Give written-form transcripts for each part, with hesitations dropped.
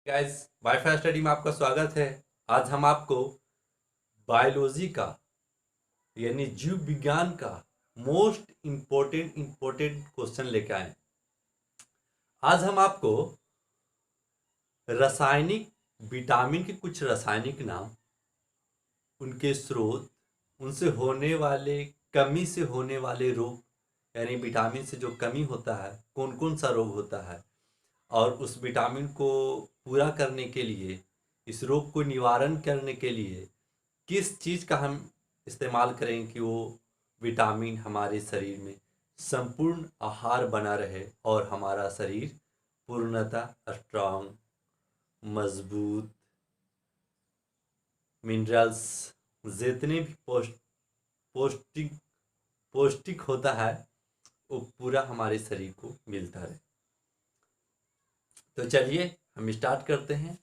Guys, wifi study में आपका स्वागत है। आज हम आपको बायोलॉजी का यानी जीव विज्ञान का मोस्ट इम्पोर्टेंट क्वेश्चन लेके आए। आज हम आपको रासायनिक विटामिन के कुछ रासायनिक नाम, उनके स्रोत, उनसे होने वाले कमी से होने वाले रोग, यानी विटामिन से जो कमी होता है कौन कौन सा रोग होता है, और उस विटामिन को पूरा करने के लिए, इस रोग को निवारण करने के लिए किस चीज़ का हम इस्तेमाल करें कि वो विटामिन हमारे शरीर में संपूर्ण आहार बना रहे और हमारा शरीर पूर्णतः स्ट्रांग, मजबूत, मिनरल्स जितने भी पौष्टिक पौष्टिक होता है वो पूरा हमारे शरीर को मिलता रहे। तो चलिए हम स्टार्ट करते हैं।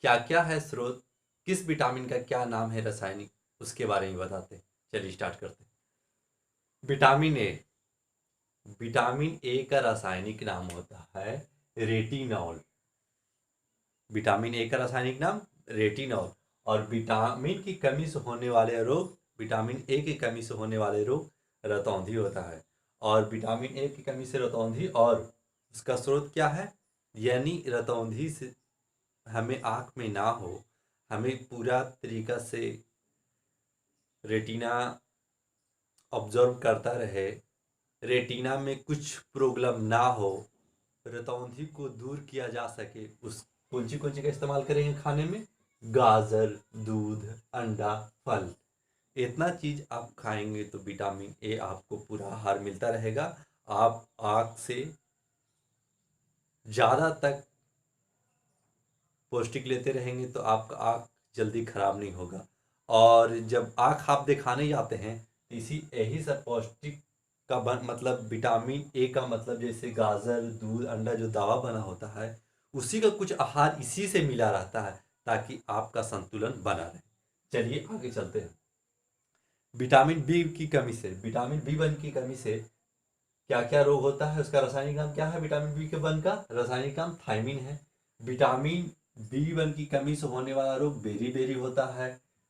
क्या क्या है स्रोत, किस विटामिन का क्या नाम है रासायनिक, उसके बारे में बताते हैं। चलिए स्टार्ट करते हैं। Vitamin A. विटामिन ए का रासायनिक नाम होता है रेटिनॉल। विटामिन ए का रासायनिक नाम रेटिनॉल। और विटामिन की कमी से होने वाले रोग, विटामिन ए की कमी से होने वाले रोग रतौंधी होता है। और विटामिन ए की कमी से रतौंधी, और उसका स्रोत क्या है, यानी रतौंधी से हमें आँख में ना हो, हमें पूरा तरीका से रेटिना ऑब्जर्व करता रहे, रेटिना में कुछ प्रॉब्लम ना हो, रतौंधी को दूर किया जा सके, उस कौन सी का इस्तेमाल करेंगे खाने में? गाजर, दूध, अंडा, फल। इतना चीज आप खाएंगे तो विटामिन ए आपको पूरा आहार मिलता रहेगा। आप आँख से ज़्यादा तक पौष्टिक लेते रहेंगे तो आपका आँख जल्दी खराब नहीं होगा। और जब आँख आप दिखाने जाते हैं तो इसी यही सब पौष्टिक का मतलब विटामिन ए का मतलब जैसे गाजर, दूध, अंडा जो दवा बना होता है, उसी का कुछ आहार इसी से मिला रहता है ताकि आपका संतुलन बना रहे। चलिए आगे चलते हैं। विटामिन बी की कमी से, विटामिन बी वन की कमी से क्या क्या रोग होता है, उसका रासायनिक नाम क्या है? विटामिन बी के वन का रासायनिक नाम थायमिन है। विटामिन बी वन की कमी से होने वाला रोग बेरी बेरी होता है।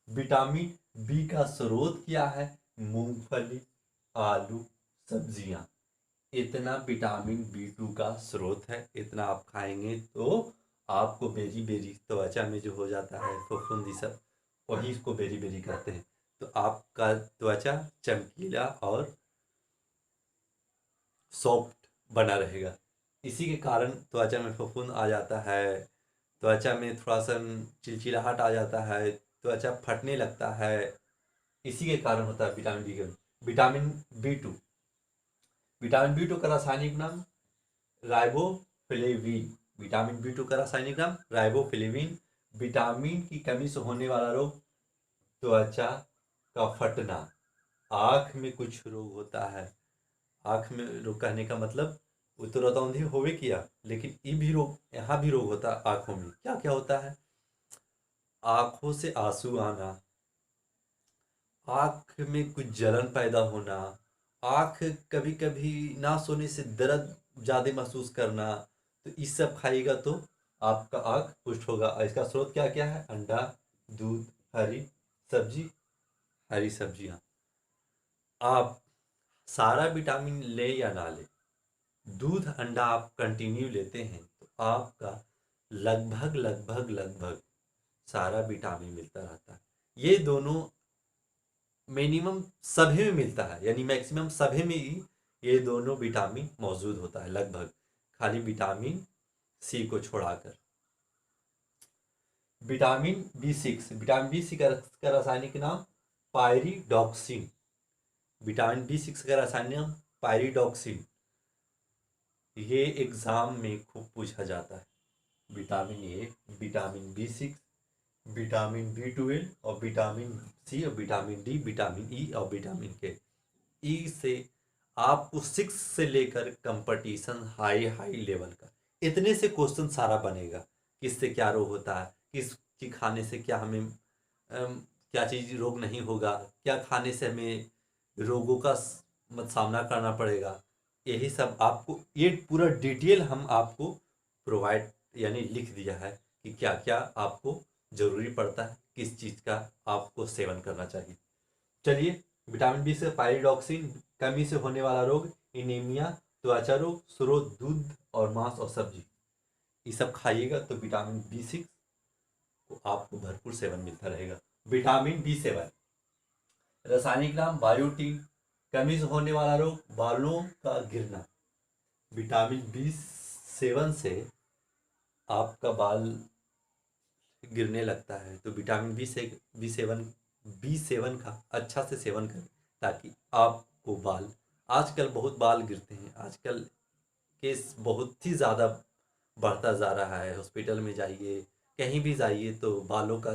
विटामिन बी का स्रोत क्या है? मूंगफली, आलू, सब्जियां। इतना विटामिन बी टू का स्रोत है। इतना आप खाएंगे तो आपको बेरी बेरी त्वचा में जो हो जाता है फफूंदी सब, वही इसको बेरी बेरी कहते हैं। तो आपका त्वचा चमकीला और सॉफ्ट बना रहेगा। इसी के कारण त्वचा में फफूंद आ जाता है, त्वचा में थोड़ा सा चिलचिलाहट आ जाता है, त्वचा फटने लगता है। इसी के कारण होता है विटामिन बी का। Vitamin B two, vitamin B two का रासायनिक नाम राइबोफ्लेविन। विटामिन बी टू का रासायनिक नाम राइबोफ्लेविन। विटामिन की कमी से होने वाला रोग त्वचा का फटना, आँख में कुछ रोग होता है। आँख में रोग कहने का मतलब वो तो रतौंधी होवे किया, लेकिन ये भी रोग, यहाँ भी रोग होता है आँखों में। क्या क्या होता है? आँखों से आंसू आना, आँख में कुछ जलन पैदा होना, आँख कभी कभी ना सोने से दर्द ज़्यादा महसूस करना। तो इस सब खाइएगा तो आपका आँख पुष्ट होगा। और इसका स्रोत क्या क्या है? अंडा, दूध, सब्जी हरी सब्जियाँ। आप सारा विटामिन ले या ना ले, दूध अंडा आप कंटिन्यू लेते हैं तो आपका लगभग सारा विटामिन मिलता रहता है। ये दोनों मिनिमम सभी में मिलता है, यानी मैक्सिमम सभी में ही ये दोनों विटामिन मौजूद होता है लगभग, खाली विटामिन सी को छोड़ाकर। Vitamin B six, vitamin B six का रासायनिक नाम पायरिडॉक्सिन। विटामिन बी सिक्स का रासायनिक नाम पायरिडॉक्सिन। ये एग्जाम में खूब पूछा जाता है। Vitamin A, vitamin B six, vitamin B twelve और विटामिन सी और विटामिन डी, विटामिन ई और विटामिन के। ई से आपको सिक्स से लेकर कंपटीशन हाई हाई लेवल का, इतने से क्वेश्चन सारा बनेगा। किससे क्या रोग होता है, किस चीज खाने से क्या हमें क्या चीज रोग नहीं होगा, क्या खाने से हमें रोगों का सामना करना पड़ेगा। यही सब आपको ये पूरा डिटेल हम आपको प्रोवाइड यानी लिख दिया है कि क्या क्या आपको ज़रूरी पड़ता है, किस चीज़ का आपको सेवन करना चाहिए। चलिए, विटामिन बी से पायरिडॉक्सिन, कमी से होने वाला रोग, एनीमिया, त्वचा रोग, स्रोत दूध और मांस और सब्जी, ये सब खाइएगा तो विटामिन बी6 को आपको भरपूर सेवन मिलता रहेगा। विटामिन बी7, रासायनिक नाम बायोटीन, कमी से होने वाला रोग, बालों का गिरना। विटामिन बी7 से आपका बाल गिरने लगता है तो विटामिन बी सेवन का अच्छा से सेवन करें ताकि आपको बाल, आजकल बहुत बाल गिरते हैं, आजकल केस बहुत ही ज़्यादा बढ़ता जा रहा है। हॉस्पिटल में जाइए, कहीं भी जाइए तो बालों का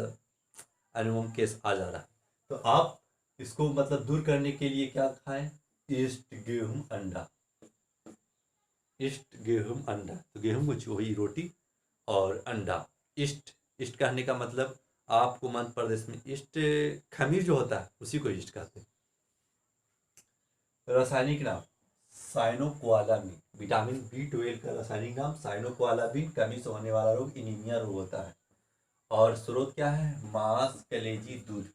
अनुपम केस आ जा रहा है। तो आप इसको मतलब दूर करने के लिए क्या खाएं? ईस्ट, गेहूं, अंडा। ईस्ट, गेहूं, अंडा, तो गेहूं को वही रोटी और अंडा। ईस्ट, ईस्ट कहने का मतलब आपको मध्य प्रदेश में ईस्ट खमीर जो होता है उसी को ईस्ट कहते हैं। रासायनिक नाम साइनोकोआलामिन, विटामिन बी12 का रासायनिक नाम साइनोकोआलामिन, कमी से होने वाला रोग एनीमिया रोग होता है। और स्रोत क्या है? मांस, कलेजी, दूध।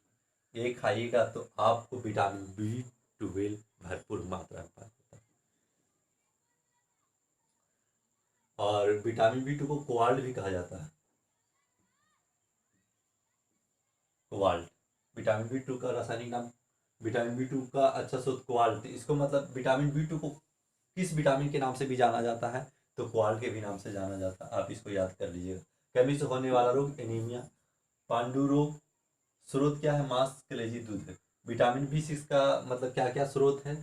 ये खाइएगा तो आपको विटामिन बी12 भरपूर मात्रा में पाता है। और विटामिन बी2 को कोबाल्ट भी कहा जाता है। कोबाल्ट, विटामिन बी2 का रासायनिक नाम, विटामिन बी2 का अच्छा स्रोत कोबाल्ट। इसको मतलब विटामिन बी2 को किस विटामिन के नाम से भी जाना जाता है? तो कोबाल्ट के भी नाम से जाना जाता है, आप इसको याद कर लीजिएगा। कमी से होने वाला रोग एनीमिया, पांडु रोग, स्रोत क्या है? मांस, कलेजी, दूध। विटामिन बी6 का मतलब क्या क्या स्रोत है?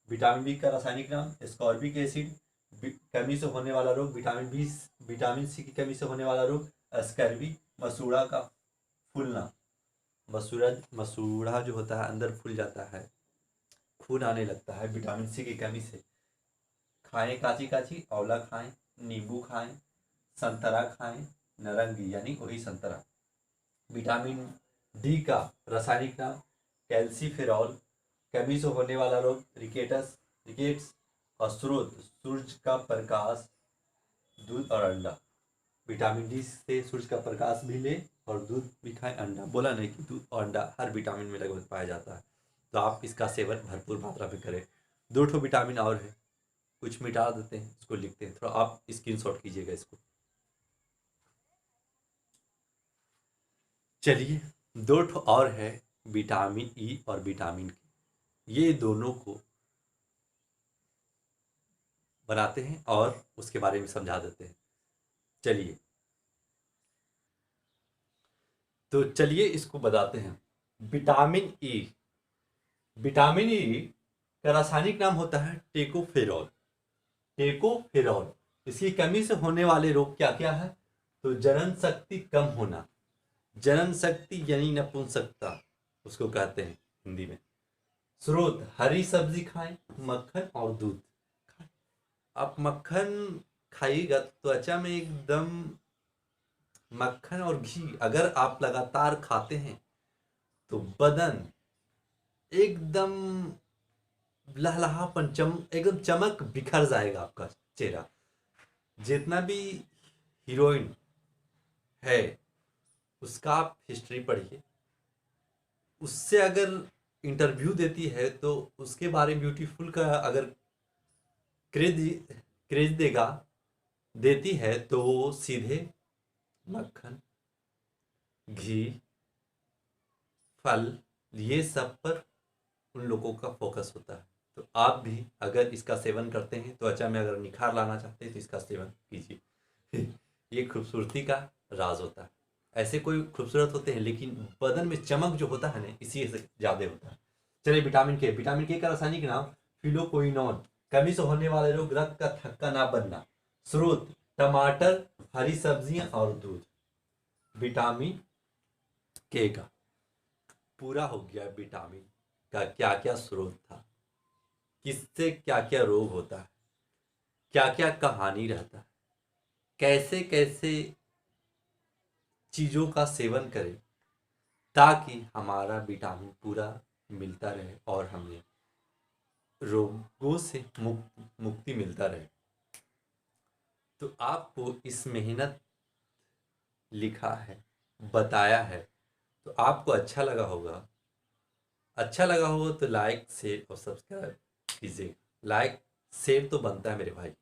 विटामिन बी का रासायनिक नाम एस्कॉर्बिक एसिड, कमी से होने वाला रोग विटामिन सी की कमी से होने वाला रोग स्कर्वी, मसूड़ा का फूलना, मसूड़ा जो होता है अंदर फूल जाता है, खून आने लगता है विटामिन सी की कमी से। खाएं काची काची, आंवला खाएं, नींबू खाएं, संतरा खाएं, नारंगी यानी वही संतरा। विटामिन डी का रासायनिक नाम कैल्सीफेरॉल, कमी से होने वाला रोग रिकेट्स और स्रोत सूरज का प्रकाश, दूध और अंडा। विटामिन डी से सूरज का प्रकाश भी ले और दूध भी खाएं, अंडा। बोला नहीं कि दूध और अंडा हर विटामिन में लगभग पाया जाता है, तो आप इसका सेवन भरपूर मात्रा में करें। 2 विटामिन और है, कुछ मिटा देते हैं, इसको लिखते हैं, थोड़ा आप स्क्रीनशॉट कीजिएगा इसको। चलिए, 2 और है, विटामिन ई और विटामिन के। ये दोनों को बनाते हैं और उसके बारे में समझा देते हैं। चलिए, तो चलिए इसको बताते हैं। विटामिन ई, विटामिन ई का रासायनिक नाम होता है टेकोफेरॉल। टेकोफेरॉल, इसकी कमी से होने वाले रोग क्या क्या है? तो जनन शक्ति कम होना, जनन शक्ति यानी नपुंसकता उसको कहते हैं हिंदी में। स्रोत हरी सब्जी खाएं, मक्खन और दूध खाएं। आप मक्खन खाइएगा तो त्वचा में एकदम, मक्खन और घी अगर आप लगातार खाते हैं तो बदन एकदम लहलहापन, एकदम चमक बिखर जाएगा आपका चेहरा। जितना भी हीरोइन है उसका आप हिस्ट्री पढ़िए, उससे अगर इंटरव्यू देती है तो उसके बारे में ब्यूटीफुल का अगर क्रेज क्रेज देती है तो वो सीधे मक्खन, घी, फल, ये सब पर उन लोगों का फोकस होता है। तो आप भी अगर इसका सेवन करते हैं, त्वचा में अगर निखार लाना चाहते हैं तो इसका सेवन कीजिए। ये खूबसूरती का राज होता है। ऐसे कोई खूबसूरत होते हैं लेकिन बदन में चमक जो होता है ना, इसी से ज़्यादा होता है। चलिए, विटामिन के का रासायनिक नाम फिलोक्विनोन, कमी से होने वाले रोग, रक्त का थक्का ना बनना। स्रोत टमाटर, हरी सब्जियां और दूध। विटामिन के का पूरा हो गया। विटामिन का क्या क्या स्रोत था, किससे क्या क्या रोग होता है, क्या क्या कहानी रहता है, कैसे कैसे चीज़ों का सेवन करें ताकि हमारा विटामिन पूरा मिलता रहे और हमें रोगों से मुक्ति मिलता रहे। तो आपको इस मेहनत लिखा है, बताया है, तो आपको अच्छा लगा होगा। अच्छा लगा हो तो लाइक शेयर और सब्सक्राइब कीजिएगा। लाइक शेयर तो बनता है मेरे भाई।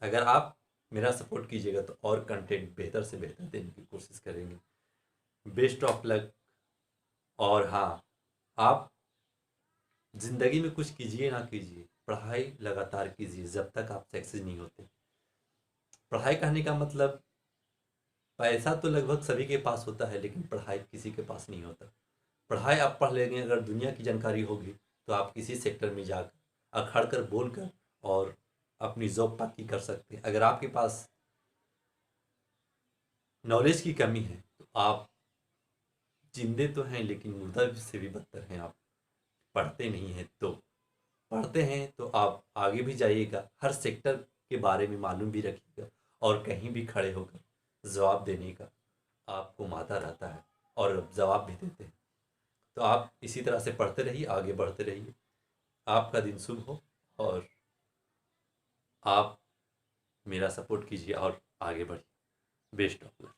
अगर आप मेरा सपोर्ट कीजिएगा तो और कंटेंट बेहतर से बेहतर देने की कोशिश करेंगे। Best of luck. और हाँ, आप ज़िंदगी में कुछ कीजिए ना कीजिए, पढ़ाई लगातार कीजिए जब तक आप सक्सेस नहीं होते। पढ़ाई करने का मतलब, पैसा तो लगभग सभी के पास होता है लेकिन पढ़ाई किसी के पास नहीं होता। पढ़ाई आप पढ़ लेंगे, अगर दुनिया की जानकारी होगी तो आप किसी सेक्टर में जाकर अखड़ कर बोल कर और अपनी जॉब पक्की कर सकते हैं। अगर आपके पास नॉलेज की कमी है तो आप जिंदे तो हैं लेकिन मुर्दा से भी बदतर हैं। आप पढ़ते नहीं हैं तो, पढ़ते हैं तो आप आगे भी जाइएगा, हर सेक्टर के बारे में मालूम भी रखिएगा और कहीं भी खड़े होकर जवाब देने का आपको माता रहता है और जवाब भी देते हैं। तो आप इसी तरह से पढ़ते रहिए, आगे बढ़ते रहिए। आपका दिन शुभ हो और आप मेरा सपोर्ट कीजिए और आगे बढ़िए। Best of luck.